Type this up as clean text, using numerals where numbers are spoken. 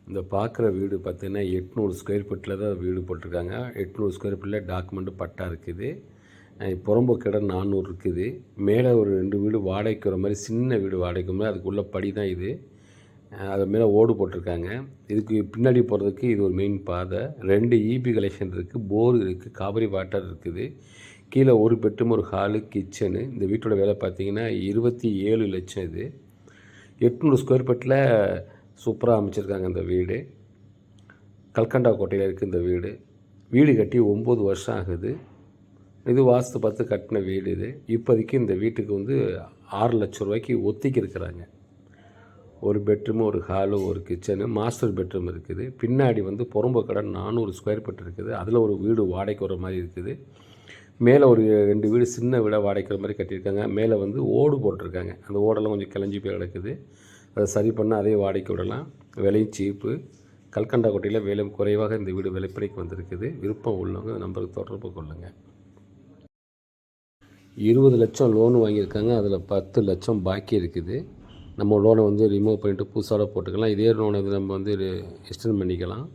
இந்த பார்க்குற வீடு பார்த்தீங்கன்னா 800 ஸ்கொயர் ஃபீட்டில் தான் வீடு போட்டிருக்காங்க. 800 ஸ்கொயர் ஃபீட்டில் டாக்குமெண்ட் பட்டா இருக்குது. புறம்போக்கு இடம் 400 இருக்குது. மேலே ஒரு 2 வீடு வாடகைக்கு வர மாதிரி சின்ன வீடு வாடகைக்கு வர மாதிரி அதுக்குள்ள படி தான் இது. அது மேலே ஓடு போட்டிருக்காங்க. இதுக்கு பின்னாடி போகிறதுக்கு இது ஒரு மெயின் பாதை. 2 ஈபி கலெக்ஷன் இருக்குது, போர் இருக்குது, காவிரி வாட்டர் இருக்குது. கீழே ஒரு பெட்ரூம், ஒரு ஹாலு, கிச்சனு. இந்த வீட்டோட விலை பார்த்தீங்கன்னா 27 லட்சம். இது 800 ஸ்கொயர் ஃபீட்டில் சூப்பராக அமைச்சிருக்காங்க. இந்த வீடு கல்கண்டா கோட்டையில் இருக்குது. இந்த வீடு வீடு கட்டி 9 வருஷம் ஆகுது. இது வாஸ்து பார்த்து கட்டின வீடு. இது இப்போதைக்கு இந்த வீட்டுக்கு வந்து 6 லட்சம் ரூபாய்க்கு ஒத்திக்கி இருக்கிறாங்க. ஒரு பெட்ரூமு, ஒரு ஹாலு, ஒரு கிச்சனு, மாஸ்டர் பெட்ரூம் இருக்குது. பின்னாடி வந்து புறம்போக்கு இடம் 400 ஸ்கொயர் ஃபீட் இருக்குது. அதில் ஒரு வீடு வாடகைக்கு வர மாதிரி இருக்குது. மேலே ஒரு 2 வீடு சின்ன வீடாக வாடகைக்கு வர மாதிரி கட்டியிருக்காங்க. மேலே வந்து ஓடு போட்டிருக்காங்க. அந்த ஓடெல்லாம் கொஞ்சம் கிளஞ்சி போய் கிடக்குது. அதை சரி பண்ணால் அதே வாடகைக்கு விடலாம். விலையும் சீப்பு. கல்கண்டா கோட்டையில் விலை குறைவாக இந்த வீடு விலைப்படைக்கு வந்திருக்குது. விருப்பம் உள்ளவங்க இந்த நம்பருக்கு தொடர்பு கொள்ளுங்கள். 20 லட்சம் லோன் வாங்கியிருக்காங்க. அதில் 10 லட்சம் பாக்கி இருக்குது. நம்ம லோனை வந்து ரிமூவ் பண்ணிவிட்டு புதுசாக போட்டுக்கலாம். இதே லோனை நம்ம வந்து எக்ஸ்டெண்ட் பண்ணிக்கலாம்.